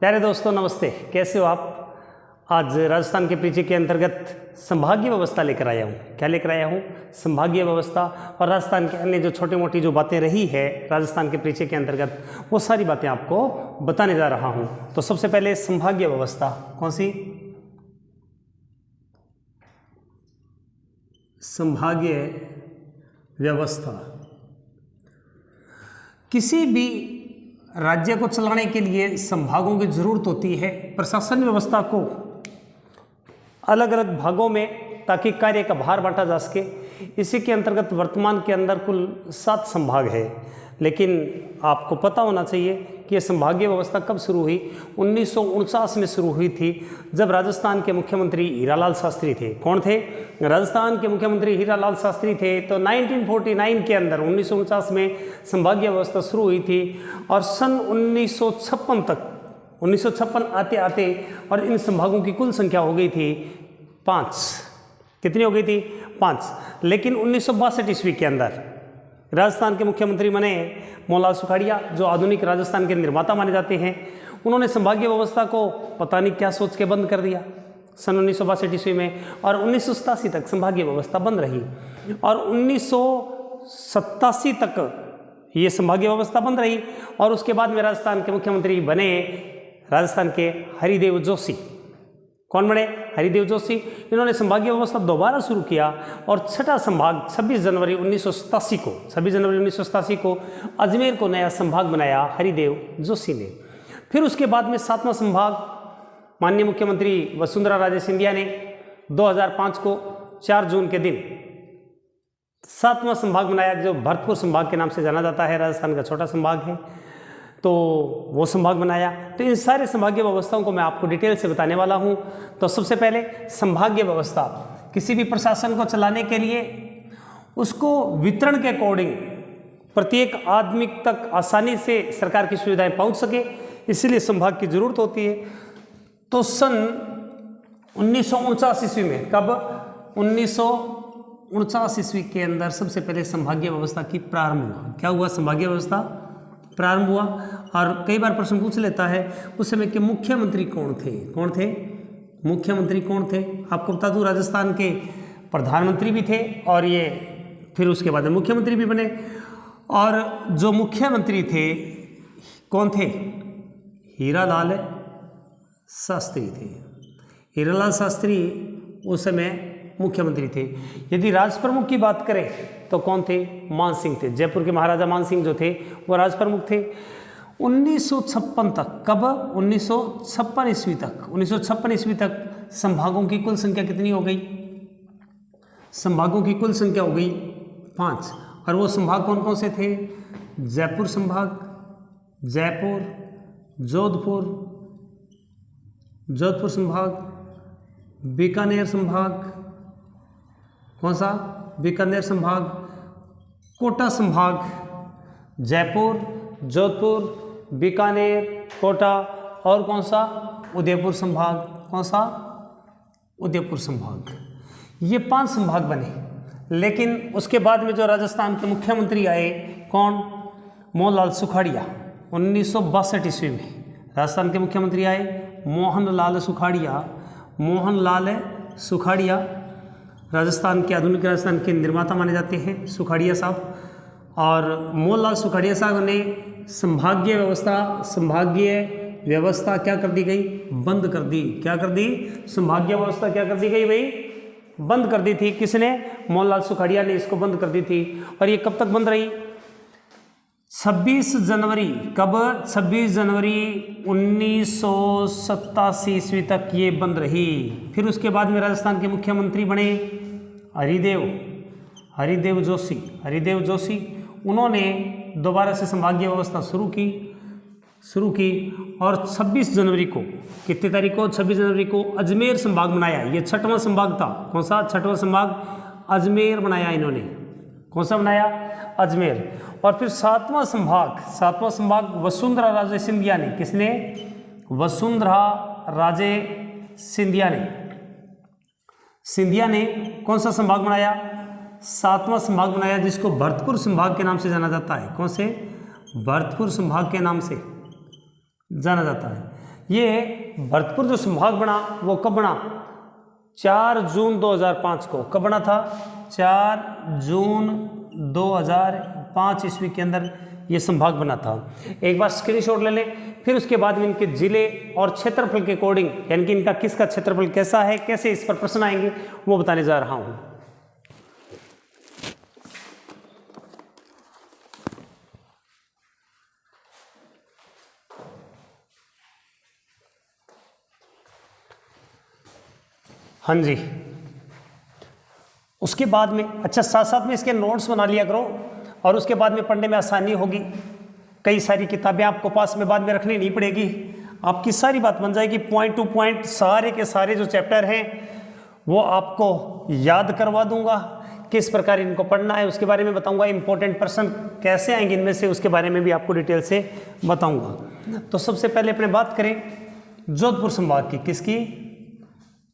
प्यारे दोस्तों नमस्ते, कैसे हो आप। आज राजस्थान के परिचय के अंतर्गत संभागीय व्यवस्था लेकर आया हूँ। क्या लेकर आया हूँ? संभागीय व्यवस्था और राजस्थान के अन्य जो छोटी मोटी जो बातें रही है राजस्थान के परिचय के अंतर्गत, वो सारी बातें आपको बताने जा रहा हूँ। तो सबसे पहले संभागीय व्यवस्था कौन सी? संभागीय व्यवस्था किसी भी राज्य को चलाने के लिए संभागों की जरूरत होती है। प्रशासन व्यवस्था को अलग अलग भागों में ताकि कार्य का भार बांटा जा सके। इसी के अंतर्गत वर्तमान के अंदर कुल 7 संभाग है, लेकिन आपको पता होना चाहिए कि यह संभागीय व्यवस्था कब शुरू हुई। 1949 में शुरू हुई थी, जब राजस्थान के मुख्यमंत्री हीरालाल शास्त्री थे। कौन थे? राजस्थान के मुख्यमंत्री हीरालाल शास्त्री थे। तो 1949 के अंदर 1949 में संभागीय व्यवस्था शुरू हुई थी और सन 1956 तक 1956 आते आते और इन संभागों की कुल संख्या हो गई थी 5। कितनी हो गई थी? 5। लेकिन 1962 ईस्वी के अंदर राजस्थान के मुख्यमंत्री बने मोहनलाल सुखाड़िया, जो आधुनिक राजस्थान के निर्माता माने जाते हैं। उन्होंने संभागीय व्यवस्था को पता नहीं क्या सोच के बंद कर दिया सन 1962 ईस्वी में, और 1987 तक संभागीय व्यवस्था बंद रही और 1987 तक ये संभागीय व्यवस्था बंद रही। और उसके बाद में राजस्थान के मुख्यमंत्री बने राजस्थान के हरिदेव जोशी। कौन बने? हरिदेव जोशी। इन्होंने संभागीय व्यवस्था दोबारा शुरू किया और छठा संभाग 26 जनवरी 1987 को अजमेर को नया संभाग बनाया हरिदेव जोशी ने। फिर उसके बाद में 7वां संभाग माननीय मुख्यमंत्री वसुंधरा राजे सिंधिया ने 2005 को 4 जून के दिन 7वां संभाग बनाया, जो भरतपुर संभाग के नाम से जाना जाता है। राजस्थान का छोटा संभाग है, तो वो संभाग बनाया। तो इन सारे संभागीय व्यवस्थाओं को मैं आपको डिटेल से बताने वाला हूं। तो सबसे पहले संभागीय व्यवस्था किसी भी प्रशासन को चलाने के लिए उसको वितरण के अकॉर्डिंग प्रत्येक आदमी तक आसानी से सरकार की सुविधाएं पहुंच सके, इसलिए संभाग की जरूरत होती है। तो सन 1949 ईस्वी में, कब? 1949 ईस्वी के अंदर सबसे पहले संभागीय व्यवस्था की प्रारंभ हुआ। क्या हुआ? संभागीय व्यवस्था प्रारंभ हुआ। और कई बार प्रश्न पूछ लेता है उस समय के मुख्यमंत्री कौन थे? कौन थे मुख्यमंत्री? कौन थे? आपको बता दूं, राजस्थान के प्रधानमंत्री भी थे और ये फिर उसके बाद मुख्यमंत्री भी बने। और जो मुख्यमंत्री थे कौन थे? हीरालाल शास्त्री थे। हीरालाल शास्त्री उस समय मुख्यमंत्री थे। यदि राज प्रमुख की बात करें तो कौन थे? मान सिंह थे। जयपुर के महाराजा मान सिंह जो थे वो राज प्रमुख थे। 1956 तक, कब? 1956 ईस्वी तक 1956 ईस्वी तक संभागों की कुल संख्या कितनी हो गई? संभागों की कुल संख्या हो गई 5। और वो संभाग कौन कौन से थे? जयपुर संभाग, जयपुर, जोधपुर संभाग, बीकानेर संभाग, कौन सा? बीकानेर संभाग, कोटा संभाग। जयपुर, जोधपुर, बीकानेर, कोटा और कौन सा? उदयपुर संभाग। कौन सा? उदयपुर संभाग। ये 5 संभाग बने। लेकिन उसके बाद में जो राजस्थान के मुख्यमंत्री आए, कौन? मोहनलाल सुखाड़िया। 1962 ईस्वी में राजस्थान के मुख्यमंत्री आए मोहनलाल सुखाड़िया। राजस्थान के आधुनिक राजस्थान के निर्माता माने जाते हैं सुखाड़िया साहब। और मोहनलाल सुखाड़िया साहब ने संभागीय व्यवस्था क्या कर दी गई? बंद कर दी। क्या कर दी? संभागीय व्यवस्था क्या कर दी गई भाई? बंद कर दी थी। किसने? मोहनलाल सुखाड़िया ने इसको बंद कर दी थी। और ये कब तक बंद रही? 26 जनवरी, कब? 26 जनवरी 1987 ईस्वी तक ये बंद रही। फिर उसके बाद में राजस्थान के मुख्यमंत्री बने हरिदेव जोशी। उन्होंने दोबारा से संभागीय व्यवस्था शुरू की और 26 जनवरी को, कितनी तारीख को? 26 जनवरी को अजमेर संभाग बनाया। ये 6वां संभाग था। कौन सा? 6वां संभाग अजमेर बनाया इन्होंने। कौन सा बनाया? अजमेर। और फिर 7वां संभाग वसुंधरा राजे सिंधिया ने। किसने? वसुंधरा राजे सिंधिया ने कौन सा संभाग बनाया? 7वां संभाग बनाया, जिसको भरतपुर संभाग के नाम से जाना जाता है। कौन से? भरतपुर संभाग के नाम से जाना जाता है। ये भरतपुर जो संभाग बना वो कब बना? 4 जून 2005 को। कब बना था? 4 जून 2005 ईस्वी के अंदर ये संभाग बना था। एक बार स्क्रीनशॉट ले लें, फिर उसके बाद में इनके जिले और क्षेत्रफल के अकॉर्डिंग, यानी कि इनका किसका क्षेत्रफल कैसा है, कैसे इस पर प्रश्न आएंगे, वो बताने जा रहा हूं। हाँ जी, उसके बाद में अच्छा साथ साथ में इसके नोट्स बना लिया करो, और उसके बाद में पढ़ने में आसानी होगी। कई सारी किताबें आपको पास में बाद में रखनी नहीं पड़ेगी, आपकी सारी बात बन जाएगी। पॉइंट टू पॉइंट सारे के सारे जो चैप्टर हैं वो आपको याद करवा दूंगा, किस प्रकार इनको पढ़ना है उसके बारे में बताऊंगा। इंपॉर्टेंट प्रश्न कैसे आएंगे इनमें से उसके बारे में भी आपको डिटेल से बताऊंगा। तो सबसे पहले अपने बात करें जोधपुर संभाग की। किसकी?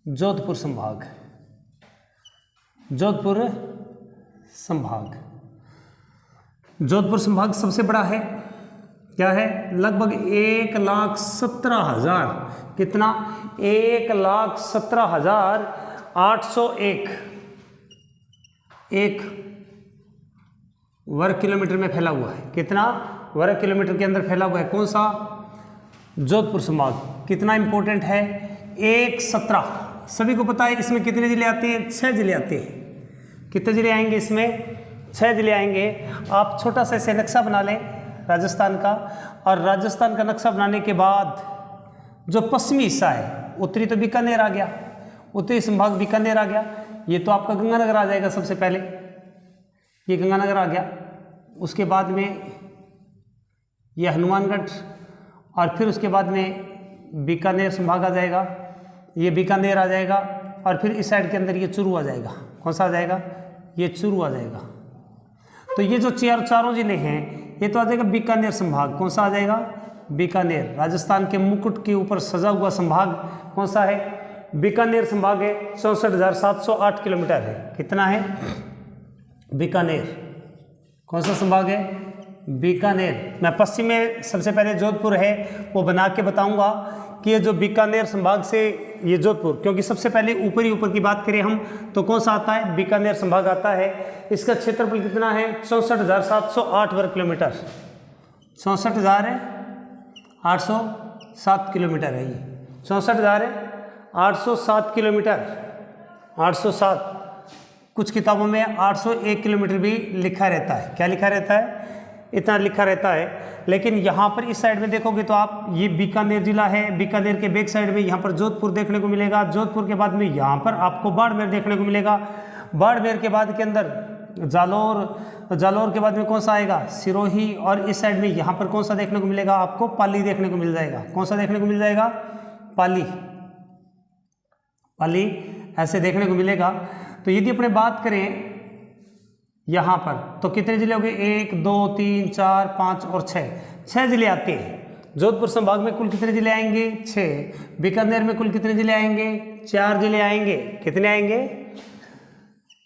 जोधपुर संभाग। जोधपुर संभाग, जोधपुर संभाग सबसे बड़ा है। क्या है? लगभग 1,17,000, कितना? 1,17,801 एक वर्ग किलोमीटर में फैला हुआ है। कितना वर्ग किलोमीटर के अंदर फैला हुआ है? कौन सा? जोधपुर संभाग। कितना इंपॉर्टेंट है? 1,17। सभी को पता है इसमें कितने जिले आते हैं? 6 जिले आते हैं। कितने जिले आएंगे इसमें? 6 जिले आएंगे। आप छोटा सा ऐसे नक्शा बना लें राजस्थान का, और राजस्थान का नक्शा बनाने के बाद जो पश्चिमी हिस्सा है, उत्तरी तो बीकानेर आ गया, उत्तरी संभाग बीकानेर आ गया। ये तो आपका गंगानगर आ जाएगा सबसे पहले, ये गंगानगर आ गया। उसके बाद में ये हनुमानगढ़, और फिर उसके बाद में बीकानेर संभाग आ जाएगा, ये बीकानेर आ जाएगा, और फिर इस साइड के अंदर ये चूरू आ जाएगा। कौन सा आ जाएगा? ये चूरू आ जाएगा। तो ये जो चारों जिले हैं ये तो आ जाएगा बीकानेर संभाग। कौन सा आ जाएगा? बीकानेर। राजस्थान के मुकुट के ऊपर सजा हुआ संभाग कौन सा है? बीकानेर संभाग है। 64,708 किलोमीटर है। कितना है? बीकानेर। कौन सा संभाग है? बीकानेर। मैं पश्चिम में सबसे पहले जोधपुर है वो बना के बताऊंगा कि ये जो बीकानेर संभाग से ये जोधपुर, क्योंकि सबसे पहले ऊपर की बात करें हम तो कौन सा आता है? बीकानेर संभाग आता है। इसका क्षेत्रफल कितना है? 64,708 वर्ग किलोमीटर। 64,807 किलोमीटर है ये। 64,807 किलोमीटर। 807, कुछ किताबों में 801 किलोमीटर भी लिखा रहता है। क्या लिखा रहता है? इतना लिखा रहता है। लेकिन यहाँ पर इस साइड में देखोगे तो आप, ये बीकानेर जिला है, बीकानेर के बैक साइड में यहाँ पर जोधपुर देखने को मिलेगा। जोधपुर के बाद में यहाँ पर आपको बाड़मेर देखने को मिलेगा। बाड़मेर के बाद के अंदर जालोर, जालोर के बाद में कौन सा आएगा? सिरोही, और इस साइड में यहाँ पर कौन सा देखने को मिलेगा? आपको पाली देखने को मिल जाएगा। कौन सा देखने को मिल जाएगा? पाली। पाली ऐसे देखने को मिलेगा। तो यदि अपने बात करें यहाँ पर तो कितने जिले हो गए? 1, 2, 3, 4, 5 और 6 जिले आते हैं। जोधपुर संभाग में कुल कितने जिले आएंगे? 6। बीकानेर में कुल कितने जिले आएंगे? 4 जिले आएंगे। कितने आएंगे?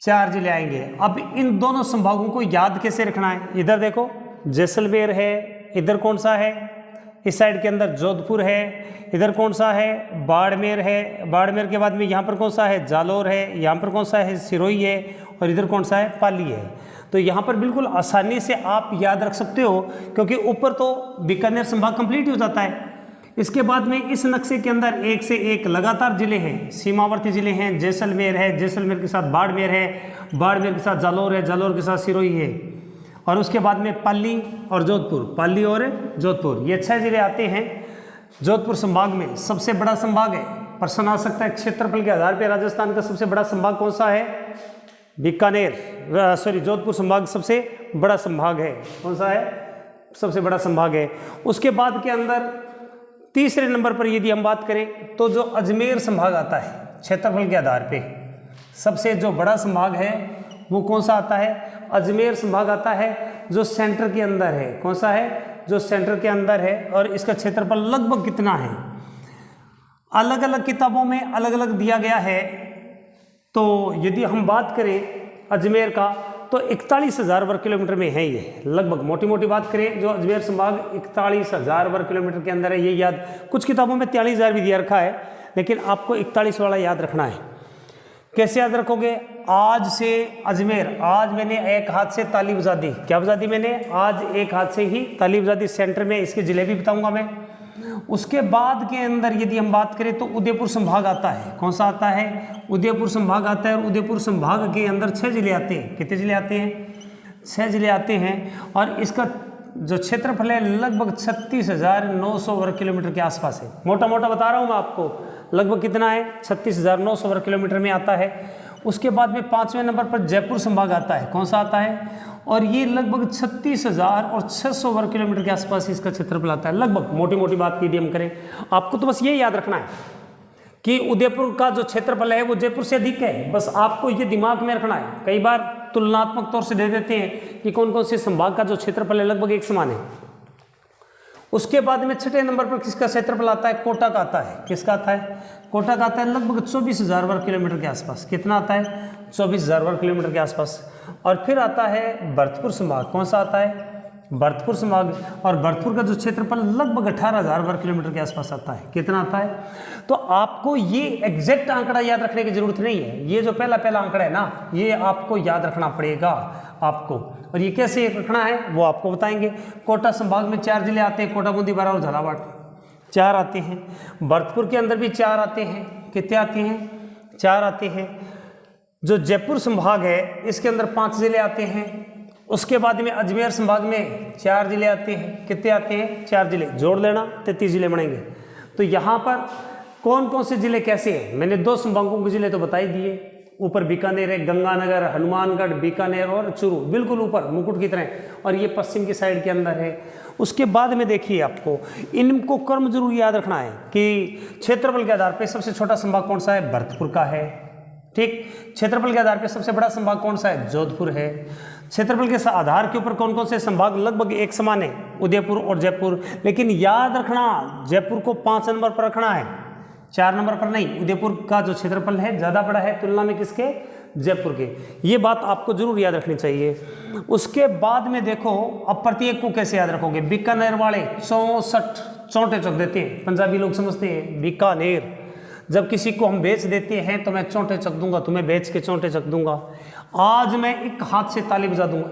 4 जिले आएंगे। अब इन दोनों संभागों को याद कैसे रखना है? इधर देखो जैसलमेर है, इधर कौन सा है? इस साइड के अंदर जोधपुर है, इधर कौन सा है? बाड़मेर है। बाड़मेर के बाद में यहाँ पर कौन सा है? जालोर है। यहाँ पर कौन सा है? सिरोही है। और इधर कौन सा है? पाली है। तो यहाँ पर बिल्कुल आसानी से आप याद रख सकते हो, क्योंकि ऊपर तो बीकानेर संभाग कंप्लीट हो जाता है। इसके बाद में इस नक्शे के अंदर एक से एक लगातार जिले हैं, सीमावर्ती जिले हैं। जैसलमेर है, जैसलमेर के साथ बाड़मेर है, बाड़मेर के साथ जालोर है, जालोर के साथ सिरोही है, और उसके बाद में पाली और जोधपुर, पाली और जोधपुर, ये 6 जिले आते हैं। जोधपुर संभाग में सबसे बड़ा संभाग है, प्रश्न आ सकता है क्षेत्रफल के आधार पर राजस्थान का सबसे बड़ा संभाग कौन सा है? बीकानेर, जोधपुर संभाग सबसे बड़ा संभाग है। कौन सा है? सबसे बड़ा संभाग है। उसके बाद के अंदर तीसरे नंबर पर यदि हम बात करें तो जो अजमेर संभाग आता है क्षेत्रफल के आधार पे, सबसे जो बड़ा संभाग है वो कौन सा आता है? अजमेर संभाग आता है, जो सेंटर के अंदर है। कौन सा है? जो सेंटर के अंदर है। और इसका क्षेत्रफल लगभग कितना है? अलग अलग किताबों में अलग अलग दिया गया है। तो यदि हम बात करें अजमेर का तो 41,000 वर्ग किलोमीटर में है ये लगभग। मोटी मोटी बात करें जो अजमेर संभाग 41,000 वर्ग किलोमीटर के अंदर है, ये याद। कुछ किताबों में 43,000 भी दिया रखा है, लेकिन आपको 41 वाला याद रखना है। कैसे याद रखोगे? आज से अजमेर, आज मैंने एक हाथ से ताली बजा दी। क्या बजा दी मैंने? आज एक हाथ से ही ताली बजा दी। सेंटर में इसके जिले भी बताऊंगा मैं। उसके बाद के अंदर यदि हम बात करें तो उदयपुर संभाग आता है। कौन सा आता है? उदयपुर संभाग आता है। और उदयपुर संभाग के अंदर 6 जिले आते हैं। कितने जिले आते हैं? 6 जिले आते हैं। और इसका जो क्षेत्रफल है लगभग 36,900 वर्ग किलोमीटर के आसपास है। मोटा मोटा बता रहा हूँ मैं आपको, लगभग कितना है? 36,900 वर्ग किलोमीटर में आता है। उसके बाद में 5वें नंबर पर जयपुर संभाग आता है। कौन सा आता है? और ये लगभग 36,600 वर्ग किलोमीटर के आसपास इसका क्षेत्रफल आता है लगभग। मोटी मोटी बात की हम करें, आपको तो बस ये याद रखना है कि उदयपुर का जो क्षेत्रफल है वो जयपुर से अधिक है। बस आपको ये दिमाग में रखना है। कई बार तुलनात्मक तौर से दे देते हैं कि कौन कौन से संभाग का जो क्षेत्रफल है लगभग एक समान है। उसके बाद में 6ठे नंबर पर किसका क्षेत्रफल आता है? कोटा का आता है। किसका आता है? कोटा का आता है लगभग 24,000 वर्ग किलोमीटर के आसपास। कितना आता है? 24,000 वर्ग किलोमीटर के आसपास। और फिर आता है भरतपुर संभाग। कौन सा आता है? भरतपुर संभाग। और भरतपुर का जो क्षेत्रफल लगभग 18,000 वर्ग किलोमीटर के आसपास आता है। कितना आता है? तो आपको ये एग्जैक्ट आंकड़ा याद रखने की जरूरत नहीं है। ये जो पहला आंकड़ा है ना, ये आपको याद रखना पड़ेगा आपको। और ये कैसे रखना है वो आपको बताएंगे। कोटा संभाग में 4 जिले आते हैं, कोटा, बूंदी, बारां और झालावाड़ 4 आते हैं। भरतपुर के अंदर भी 4 आते हैं। कितने आते हैं? 4 आते हैं। जो जयपुर संभाग है इसके अंदर 5 जिले आते हैं। उसके बाद में अजमेर संभाग में 4 जिले आते हैं। कितने आते हैं? 4 जिले जोड़ लेना, 33 जिले बनेंगे। तो यहाँ पर कौन कौन से जिले कैसे हैं? मैंने 2 संभागों के जिले तो बता ही दिए। ऊपर बीकानेर है, गंगानगर, हनुमानगढ़, बीकानेर और चूरू, बिल्कुल ऊपर मुकुट की तरह। और ये पश्चिम की साइड के अंदर है। उसके बाद में देखिए आपको इनको क्रम जरूर याद रखना है कि क्षेत्रफल के आधार पर सबसे छोटा संभाग कौन सा है? भरतपुर का है। ठीक। क्षेत्रफल के आधार पर सबसे बड़ा संभाग कौन सा है? जोधपुर है। क्षेत्रफल के आधार के ऊपर कौन कौन से संभाग लगभग एक समान है? उदयपुर और जयपुर। लेकिन याद रखना जयपुर को 5 नंबर पर रखना है, 4 नंबर पर नहीं। उदयपुर का जो क्षेत्रफल है ज़्यादा बड़ा है तुलना में किसके? जयपुर के। ये बात आपको जरूर याद रखनी चाहिए। उसके बाद में देखो अब प्रत्येक को कैसे याद रखोगे। बीकानेर वाले 64 चौंटे चौक देते हैं। पंजाबी लोग समझते हैं बीकानेर। जब किसी को हम बेच देते हैं तो मैं चौंटे चक दूंगा, तुम्हें बेच के चौंटे चक दूंगा। आज मैं एक हाथ से ताली बजा दूंगा,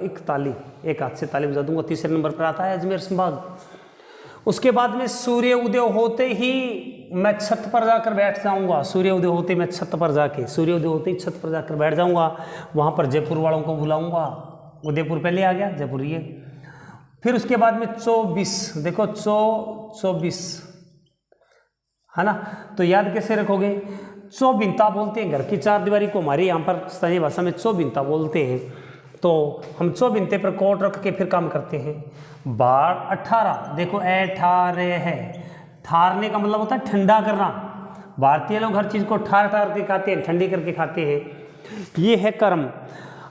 एक हाथ से ताली बजा दूंगा। 3रे नंबर पर आता है अजमेर संभाग। उसके बाद में सूर्य उदय होते ही मैं छत पर जाकर बैठ जाऊंगा। सूर्य उदय होते मैं छत पर जाके, सूर्य उदय होते ही छत पर जाकर बैठ जाऊंगा। वहां पर जयपुर वालों को बुलाऊंगा। उदयपुर पहले आ गया, जयपुर ये। फिर उसके बाद में 24, देखो 24 है ना। तो याद कैसे रखोगे? चौबिंता बोलते हैं घर की 4 दीवारी को, हमारे यहाँ पर स्थानीय भाषा में चौबिंता बोलते हैं। तो हम चौबिंते पर कोट रख के फिर काम करते हैं। 18, देखो 18 है। ठारने का मतलब होता है ठंडा करना। भारतीय लोग हर चीज़ को ठार के खाते हैं, ठंडी करके खाते हैं। ये है कर्म।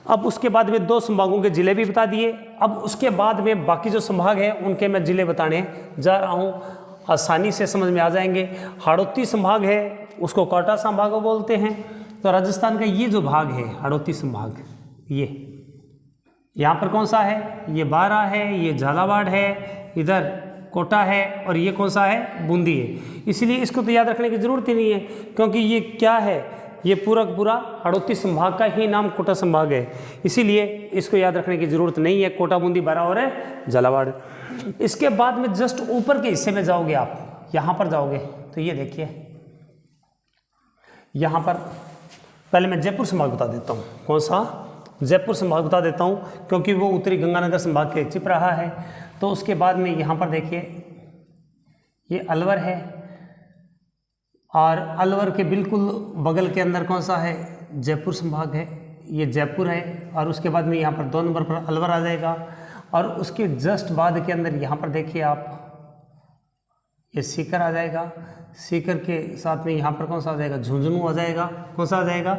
अब उसके बाद में 2 संभागों के जिले भी बता दिए। अब उसके बाद में बाकी जो संभाग है उनके मैं जिले बताने जा रहा हूँ, आसानी से समझ में आ जाएंगे। हाड़ौती संभाग है उसको कोटा संभाग बोलते हैं। तो राजस्थान का ये जो भाग है हाड़ौती संभाग, ये यहाँ पर कौन सा है? ये बारां है, ये झालावाड़ है, इधर कोटा है और ये कौन सा है? बूंदी है। इसलिए इसको तो याद रखने की ज़रूरत ही नहीं है, क्योंकि ये क्या है? ये पूरा पूरा हाड़ौती संभाग का ही नाम कोटा संभाग है। इसीलिए इसको याद रखने की ज़रूरत नहीं है। कोटा, बूंदी, बारां और झालावाड़। इसके बाद में जस्ट ऊपर के हिस्से में जाओगे आप, यहाँ पर जाओगे तो ये देखिए, यहाँ पर पहले मैं जयपुर संभाग बता देता हूँ। कौन सा? जयपुर संभाग बता देता हूँ, क्योंकि वो उत्तरी गंगानगर संभाग के चिप रहा है। तो उसके बाद में यहाँ पर देखिए ये अलवर है, और अलवर के बिल्कुल बगल के अंदर कौन सा है? जयपुर संभाग है। ये जयपुर है। और उसके बाद में यहाँ पर 2 नंबर पर अलवर आ जाएगा। और उसके जस्ट बाद के अंदर यहाँ पर देखिए आप, ये सीकर आ जाएगा। सीकर के साथ में यहाँ पर कौन सा आ जाएगा? झुंझुनू आ जाएगा। कौन सा आ जाएगा?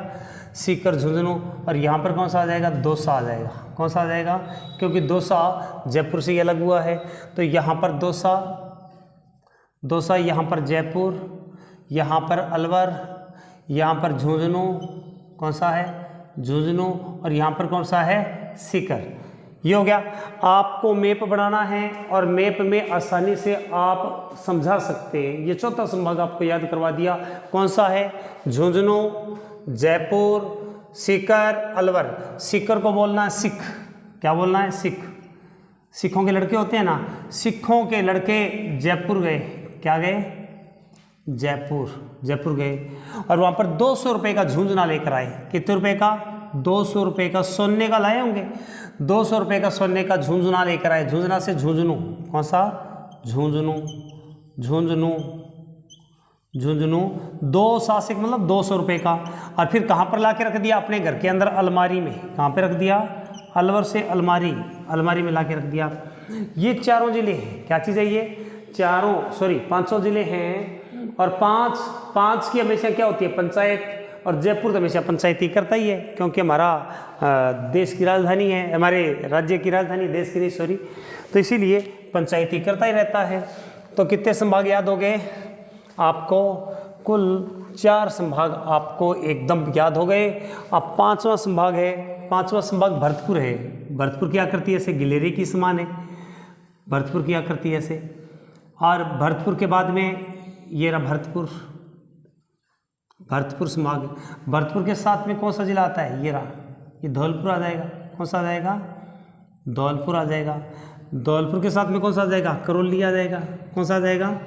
सीकर, झुंझुनू। और यहाँ पर कौन सा आ जाएगा? दौसा आ जाएगा। कौन सा आ जाएगा? क्योंकि दौसा जयपुर से ही अलग हुआ है। तो यहाँ पर दौसा, यहाँ पर जयपुर, यहाँ पर अलवर, यहाँ पर झुंझुनू। कौन सा है? झुंझुनू। और यहाँ पर कौन सा है? सीकर। ये हो गया। आपको मैप बनाना है और मैप में आसानी से आप समझा सकते हैं। ये चौथा संभाग आपको याद करवा दिया। कौन सा है? झुंझुनू, जयपुर, सीकर, अलवर। सीकर को बोलना है सिख। क्या बोलना है? सिख। सिखों के लड़के होते हैं ना, सिखों के लड़के जयपुर गए। क्या गए? जयपुर। जयपुर गए और वहाँ पर 200 रुपये का झुंझुना लेकर आए। कितने रुपए का? 200 रुपये का सोने का लाए होंगे। 200 रुपये का सोने का झुंझुना लेकर आए। झुंझुना से झुंझुनू। कौन सा? झुंझुनू। झुंझुनू। झुंझुनू 2 सासिक मतलब 200 रुपये का। और फिर कहाँ पर ला के रख दिया? अपने घर के अंदर अलमारी में। कहाँ पे रख दिया? अलवर से अलमारी। अलमारी में ला के रख दिया। ये चारों जिले हैं। क्या चीज़ है ये? चारों 500 जिले हैं। और पाँच की हमेशा क्या होती है? पंचायत। और जयपुर तो हमेशा पंचायती करता ही है, क्योंकि हमारा देश की राजधानी है, हमारे राज्य की राजधानी, देश की नहीं सॉरी, तो इसीलिए पंचायती करता ही रहता है। तो कितने संभाग याद हो गए आपको? कुल 4 संभाग आपको एकदम याद हो गए। अब 5वां संभाग है। 5वां संभाग भरतपुर है। भरतपुर क्या करती है? ऐसे गिलेरी की समान है। भरतपुर क्या करती है? ऐसे। और भरतपुर के बाद में ये रहा भरतपुर। भरतपुर संभाग। भरतपुर के साथ में कौन सा जिला आता है? ये रहा। ये धौलपुर आ जाएगा। कौन सा आ जाएगा? धौलपुर आ जाएगा। धौलपुर के साथ में कौन सा आ जाएगा? करौली आ जाएगा। कौन सा आ जाएगा?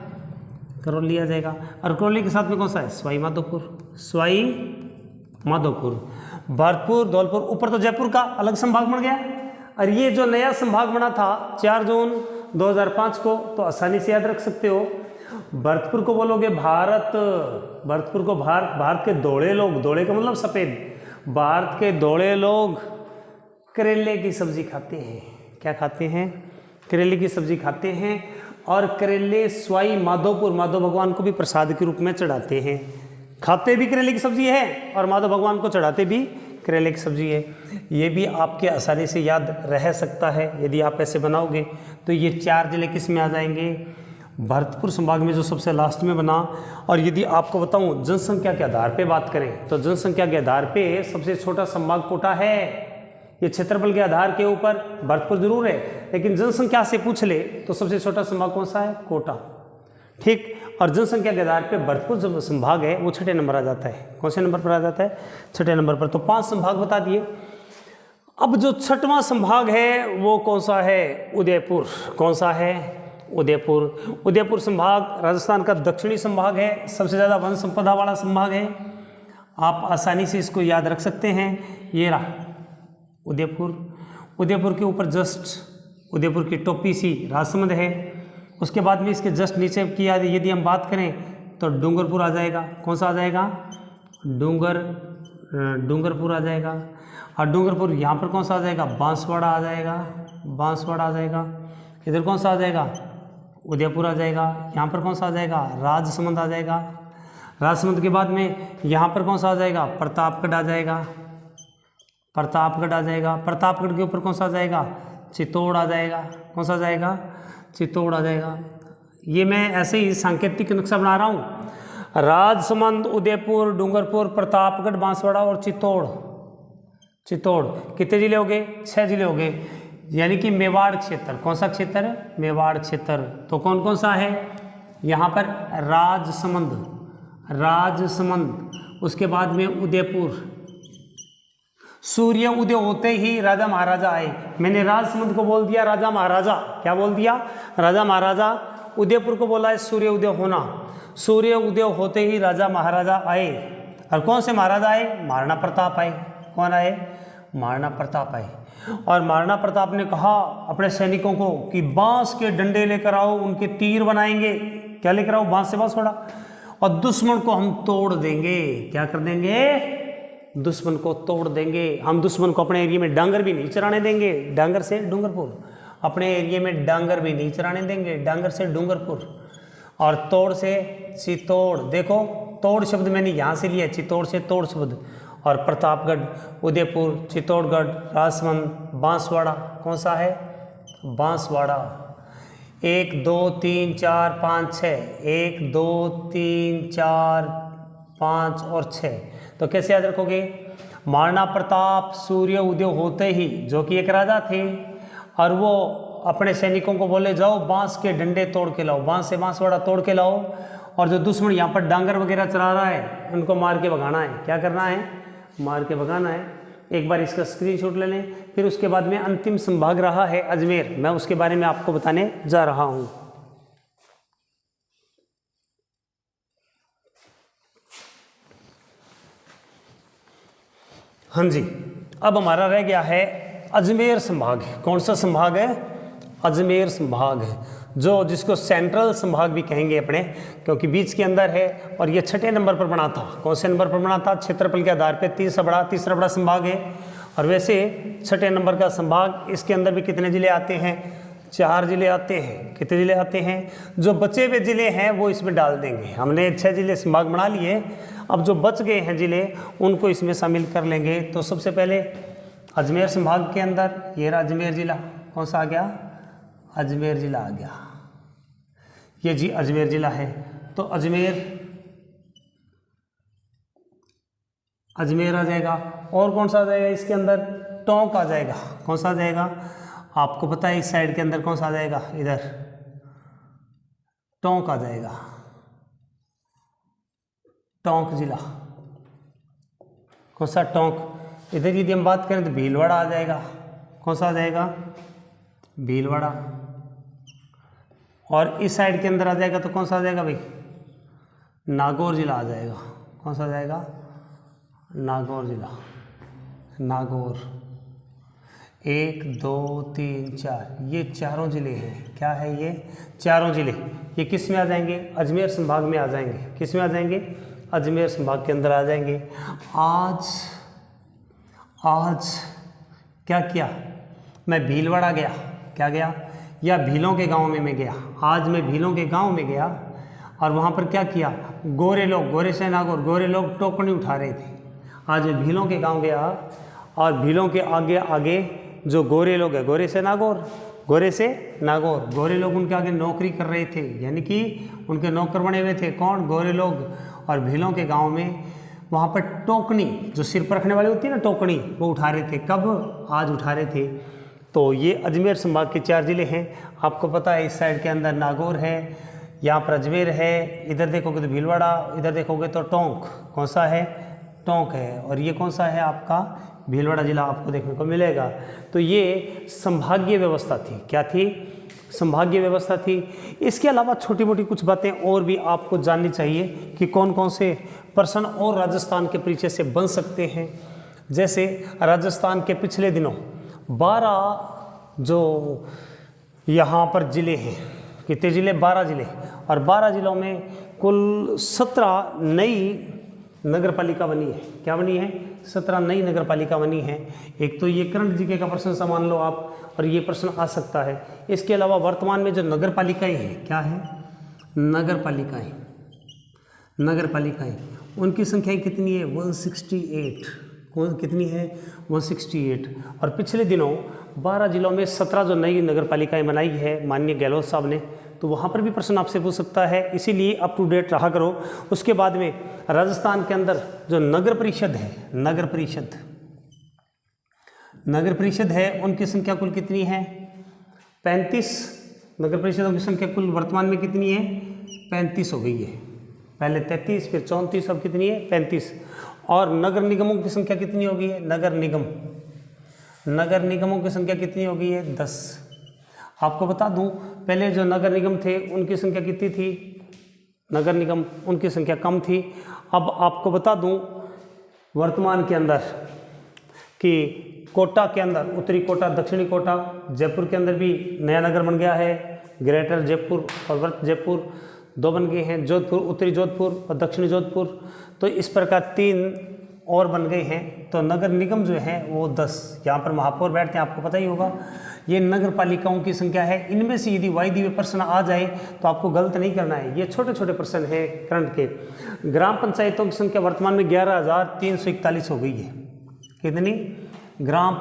करौली आ जाएगा। और करौली के साथ में कौन सा है? सवाई माधोपुर। सवाई माधोपुर। भरतपुर, धौलपुर, ऊपर तो जयपुर का अलग संभाग बन गया। और ये जो नया संभाग बना था 4 जून 2005 को, तो आसानी से याद रख सकते हो। भरतपुर को बोलोगे भारत। भरतपुर को भारत के दौड़े लोग, दौड़े का मतलब सफ़ेद, भारत के दौड़े लोग करेले की सब्जी खाते हैं। क्या खाते हैं? करेले की सब्जी खाते हैं। और करेले सवाई माधोपुर, माधव भगवान को भी प्रसाद के रूप में चढ़ाते हैं। खाते भी करेले की सब्जी है और माधव भगवान को चढ़ाते भी करेले की सब्जी है। ये भी आपके आसानी से याद रह सकता है यदि आप ऐसे बनाओगे। तो ये 4 जिले किस में आ जाएंगे? भरतपुर संभाग में, जो सबसे लास्ट में बना। और यदि आपको बताऊं जनसंख्या के आधार पे बात करें, तो जनसंख्या के आधार पे सबसे छोटा संभाग कोटा है। ये क्षेत्रफल के आधार के ऊपर भरतपुर जरूर है, लेकिन जनसंख्या से पूछ ले तो सबसे छोटा संभाग कौन सा है? कोटा। ठीक। और जनसंख्या के आधार पे भरतपुर जो संभाग है वो 6ठे नंबर आ जाता है। कौन से नंबर पर आ जाता है? 6ठे नंबर पर। तो 5 संभाग बता दिए। अब जो 6वां संभाग है वो कौन सा है? उदयपुर। कौन सा है? उदयपुर। उदयपुर संभाग राजस्थान का दक्षिणी संभाग है, सबसे ज़्यादा वन संपदा वाला संभाग है। आप आसानी से इसको याद रख सकते हैं। ये रहा उदयपुर। उदयपुर के ऊपर जस्ट उदयपुर की टोपी सी राजसमंद है। उसके बाद में इसके जस्ट नीचे की यदि हम बात करें तो डूंगरपुर आ जाएगा। कौन सा आ जाएगा? डूंगरपुर आ जाएगा। और डूंगरपुर यहाँ पर कौन सा आ जाएगा? बांसवाड़ा आ जाएगा। बांसवाड़ा आ जाएगा। इधर कौन सा आ जाएगा? उदयपुर आ जाएगा। यहाँ पर कौन सा आ जाएगा? राजसमंद आ जाएगा। राजसमंद के बाद में यहाँ पर कौन सा आ जाएगा? प्रतापगढ़ आ जाएगा। प्रतापगढ़ आ जाएगा। प्रतापगढ़ के ऊपर कौन सा आ जाएगा? चित्तौड़ आ जाएगा। कौन सा आ जाएगा? चित्तौड़ आ जाएगा। ये मैं ऐसे ही सांकेतिक नक्शा बना रहा हूँ। राजसमंद, उदयपुर, डूंगरपुर, प्रतापगढ़, बांसवाड़ा और चित्तौड़। चित्तौड़ कितने जिले हो गए? 6 जिले हो गए। यानी कि मेवाड़ क्षेत्र। कौन सा क्षेत्र है? मेवाड़ क्षेत्र। तो कौन कौन सा है यहाँ पर? राजसमंद। राजसमंद। उसके बाद में उदयपुर। सूर्य उदय होते ही राजा महाराजा आए। मैंने राजसमंद को बोल दिया राजा महाराजा। क्या बोल दिया? राजा महाराजा। उदयपुर को बोला है सूर्य उदय होना। सूर्य उदय होते ही राजा महाराजा आए। और कौन से महाराजा आए? महाराणा प्रताप आए। कौन आए? महाराणा प्रताप आए। और महाराणा प्रताप ने कहा अपने सैनिकों को कि बांस के डंडे लेकर आओ, उनके तीर बनाएंगे। क्या लेकर आओ? बांस से बांसवाड़ा। और दुश्मन को हम तोड़ देंगे। क्या कर देंगे? दुश्मन को तोड़ देंगे। हम दुश्मन को अपने एरिया में डांगर भी नहीं चराने देंगे। डांगर से डूंगरपुर। अपने एरिया में डांगर भी नहीं चराने देंगे। डांगर से डूंगरपुर। और तोड़ से चित्तौड़। देखो तोड़ शब्द मैंने यहाँ से लिया, चित्तौड़ से तोड़ शब्द। और प्रतापगढ़, उदयपुर, चित्तौड़गढ़, राजसमंद, बांसवाड़ा। कौन सा है? बांसवाड़ा। 1 2 3 4 5 6। 1 2 3 4 5 और 6। तो कैसे याद रखोगे? महाराणा प्रताप सूर्य उदय होते ही, जो कि एक राजा थे, और वो अपने सैनिकों को बोले जाओ बांस के डंडे तोड़ के लाओ, बांस से बांसवाड़ा तोड़ के लाओ, और जो दुश्मन यहाँ पर डांगर वगैरह चला रहा है उनको मार के भगाना है। क्या करना है? मार के भगाना है। एक बार इसका स्क्रीनशॉट ले लें। फिर उसके बाद में अंतिम संभाग रहा है अजमेर, मैं उसके बारे में आपको बताने जा रहा हूँ। हाँ जी, अब हमारा रह गया है अजमेर संभाग। कौन सा संभाग है? अजमेर संभाग है, जो जिसको सेंट्रल संभाग भी कहेंगे अपने, क्योंकि बीच के अंदर है, और ये 6ठे नंबर पर बना था। कौन से नंबर पर बना था? क्षेत्रफल के आधार पे तीसरा बड़ा संभाग है। और वैसे 6ठे नंबर का संभाग, इसके अंदर भी कितने जिले आते हैं? 4 जिले आते हैं। कितने जिले आते हैं? जो बचे हुए जिले हैं वो इसमें डाल देंगे। हमने 6 जिले संभाग बना लिए, अब जो बच गए हैं जिले उनको इसमें शामिल कर लेंगे। तो सबसे पहले अजमेर संभाग के अंदर ये रहा अजमेर जिला। कौन सा आ गया? अजमेर जिला आ गया। ये जी अजमेर जिला है। तो अजमेर आ जाएगा। और कौन सा आ जाएगा इसके अंदर? टोंक आ जाएगा। कौन सा आ जाएगा? आपको पता है इस साइड के अंदर कौन सा आ जाएगा? इधर टोंक आ जाएगा। टोंक जिला। कौन सा? टोंक। इधर यदि हम बात करें तो भीलवाड़ा आ जाएगा। कौन सा आ जाएगा? भीलवाड़ा। और इस साइड के अंदर आ जाएगा तो कौन सा आ जाएगा भाई? नागौर जिला आ जाएगा। कौन सा आ जाएगा? नागौर जिला। नागौर। 1 2 3 4 ये चारों जिले हैं। क्या है ये? चारों जिले। ये किस में आ जाएंगे? अजमेर संभाग में आ जाएंगे। किस में आ जाएंगे? अजमेर संभाग के अंदर आ जाएंगे। आज क्या किया? मैं भीलवाड़ा गया। क्या गया? या भीलों के गांव में मैं गया। आज मैं भीलों के गांव में गया और वहाँ पर क्या किया? गोरे लोग, गोरे से नागौर, गोरे लोग टोकनी उठा रहे थे। आज मैं भीलों के गांव गया और भीलों के आगे आगे जो गोरे लोग हैं, गोरे से नागौर, गोरे लोग उनके आगे नौकरी कर रहे थे, यानी कि उनके नौकर बने हुए थे। कौन? गोरे लोग। और भीलों के गांव में वहाँ पर टोकनी, जो सिर पर रखने वाली होती है ना टोकनी, वो उठा रहे थे। कब? आज उठा रहे थे। तो ये अजमेर संभाग के 4 जिले हैं। आपको पता है इस साइड के अंदर नागौर है, यहाँ पर अजमेर है, इधर देखोगे तो भीलवाड़ा, इधर देखोगे तो टोंक। कौन सा है? टोंक है। और ये कौन सा है? आपका भीलवाड़ा जिला आपको देखने को मिलेगा। तो ये संभागीय व्यवस्था थी। क्या थी? संभागीय व्यवस्था थी। इसके अलावा छोटी मोटी कुछ बातें और भी आपको जाननी चाहिए कि कौन कौन से प्रश्न और राजस्थान के परिचय से बन सकते हैं। जैसे राजस्थान के पिछले दिनों 12 जो यहाँ पर जिले हैं, कितने जिले? 12 जिले। और 12 जिलों में कुल 17 नई नगर पालिका बनी है। क्या बनी है? 17 नई नगर पालिका बनी है। एक तो ये करंट जीके का प्रश्न मान लो आप, और ये प्रश्न आ सकता है। इसके अलावा वर्तमान में जो नगर पालिकाएँ हैं, क्या है? नगर पालिकाएँ, उनकी संख्या कितनी है? 168। कितनी है? 168। और पिछले दिनों 12 जिलों में 17 जो नई नगर पालिकाएँ बनाई है माननीय गहलोत साहब ने, तो वहाँ पर भी प्रश्न आपसे पूछ सकता है, इसीलिए अप टू डेट रहा करो। उसके बाद में राजस्थान के अंदर जो नगर परिषद है, नगर परिषद है, उनकी संख्या कुल कितनी है? 35। नगर परिषदों की संख्या कुल वर्तमान में कितनी है? 35 हो गई है। पहले 33, फिर 34, अब कितनी है? 35। और नगर निगमों की संख्या कितनी हो गई है? नगर निगमों की संख्या कितनी हो गई है? 10। आपको बता दूं, पहले जो नगर निगम थे उनकी संख्या कितनी थी? नगर निगम उनकी संख्या कम थी। अब आपको बता दूं वर्तमान के अंदर कि कोटा के अंदर, उत्तरी कोटा, दक्षिणी कोटा, जयपुर के अंदर भी नया नगर बन गया है। ग्रेटर जयपुर और वर्त जयपुर 2 बन गए हैं। जोधपुर, उत्तरी जोधपुर और दक्षिणी जोधपुर, तो इस प्रकार 3 और बन गए हैं। तो नगर निगम जो है वो 10। यहाँ पर महापौर बैठते हैं, आपको पता ही होगा। ये नगर पालिकाओं की संख्या है। इनमें से यदि वायदी में प्रश्न आ जाए तो आपको गलत नहीं करना है। ये छोटे छोटे प्रश्न हैं करंट के। ग्राम पंचायतों की संख्या वर्तमान में 11,341 हो गई है। कितनी? ग्राम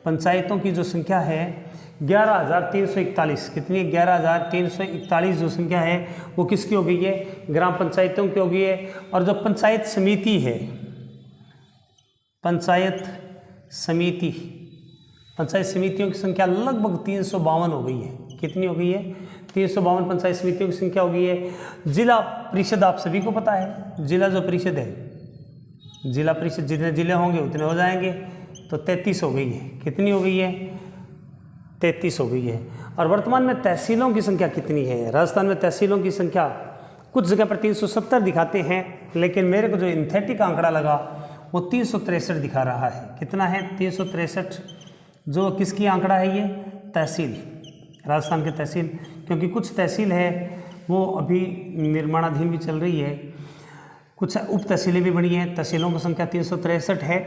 पंचायतों की जो संख्या है 11,341। कितनी? 11,341 जो संख्या है वो किसकी हो गई है? ग्राम पंचायतों की हो गई है। और जो पंचायत समिति है, पंचायत समिति, पंचायत समितियों की संख्या लगभग 352 हो गई है। कितनी हो गई है? 352 पंचायत समितियों की संख्या हो गई है। जिला परिषद आप सभी को पता है, जिला जो परिषद है, जिला परिषद जितने जिले होंगे उतने हो जाएंगे, तो 33 हो गई है। कितनी हो गई है? 33 हो गई है। और वर्तमान में तहसीलों की संख्या कितनी है? राजस्थान में तहसीलों की संख्या कुछ जगह पर 370 दिखाते हैं, लेकिन मेरे को जो सिंथेटिक आंकड़ा लगा वो 363 दिखा रहा है। कितना है? 363। जो किसकी आंकड़ा है ये? तहसील, राजस्थान के तहसील, क्योंकि कुछ तहसील है वो अभी निर्माणाधीन भी चल रही है, कुछ उप तहसीलें भी बनी हैं। तहसीलों की संख्या 363 है।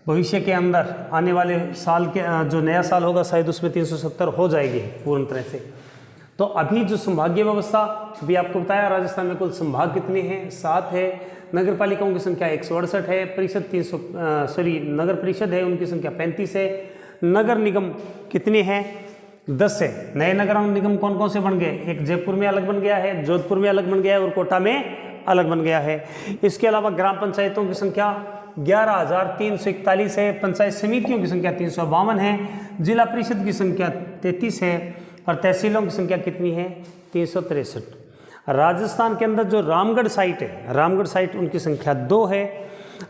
भविष्य के अंदर आने वाले साल के जो नया साल होगा शायद उसमें 370 हो जाएगी पूर्ण तरह से। तो अभी जो संभागीय व्यवस्था अभी आपको बताया, राजस्थान में कुल संभाग कितने हैं? 7 है। नगर पालिकाओं की संख्या 168 है। परिषद नगर परिषद है, उनकी संख्या 35 है। नगर निगम कितने हैं? 10 है। नए नगर निगम कौन कौन से बन गए? एक जयपुर में अलग बन गया है, जोधपुर में अलग बन गया है और कोटा में अलग बन गया है। इसके अलावा ग्राम पंचायतों की संख्या 11,341 है। पंचायत समितियों की संख्या 352 है। जिला परिषद की संख्या 33 है और तहसीलों की संख्या कितनी है? 363। राजस्थान के अंदर जो रामगढ़ साइट है, रामगढ़ साइट उनकी संख्या 2 है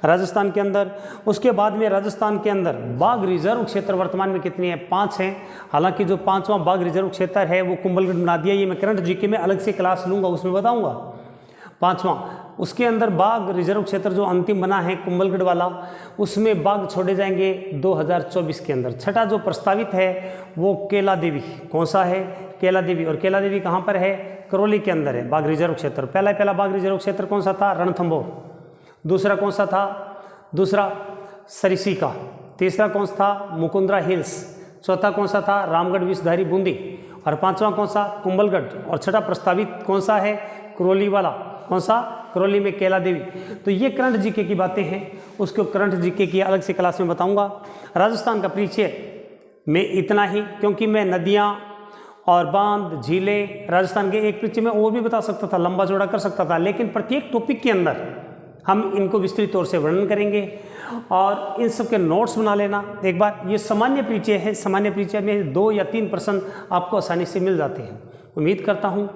राजस्थान के अंदर। उसके बाद में राजस्थान के अंदर बाघ रिजर्व क्षेत्र वर्तमान में कितनी है? 5 हैं। हालांकि जो 5वां बाघ रिजर्व क्षेत्र है वो कुंभलगढ़ बना दिया, ये मैं करंट जीके में अलग से क्लास लूँगा, उसमें बताऊँगा। 5वां, उसके अंदर बाघ रिजर्व क्षेत्र जो अंतिम बना है कुंभलगढ़ वाला, उसमें बाघ छोड़े जाएंगे 2024 के अंदर। छठा जो प्रस्तावित है वो केला देवी, कौन सा है? केला देवी। और केला देवी कहाँ पर है? करौली के अंदर है बाघ रिजर्व क्षेत्र। पहला बाघ रिजर्व क्षेत्र कौन सा था? रणथंभौर। दूसरा कौन सा था? दूसरा सरिसिका। तीसरा कौन सा था? मुकुंदरा हिल्स। चौथा कौन सा था? रामगढ़ विषधारी बूंदी। और 5वां कौन सा? कुंभलगढ़। और छठा प्रस्तावित कौन सा है? करौली वाला। कौन सा? करौली में केला देवी। तो ये करंट जीके की बातें हैं, उसको करंट जीके की अलग से क्लास में बताऊंगा। राजस्थान का परिचय में इतना ही, क्योंकि मैं नदियाँ और बांध, झीलें, राजस्थान के एक परिचय में और भी बता सकता था, लंबा चौड़ा कर सकता था, लेकिन प्रत्येक टॉपिक के अंदर हम इनको विस्तृत तौर से वर्णन करेंगे और इन सब के नोट्स बना लेना। एक बार ये सामान्य परिचय है, सामान्य परिचय में 2 या 3 प्रश्न आपको आसानी से मिल जाते हैं। उम्मीद करता हूँ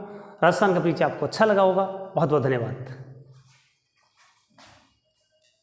राजस्थान का परिचय आपको अच्छा लगा होगा। बहुत बहुत धन्यवाद।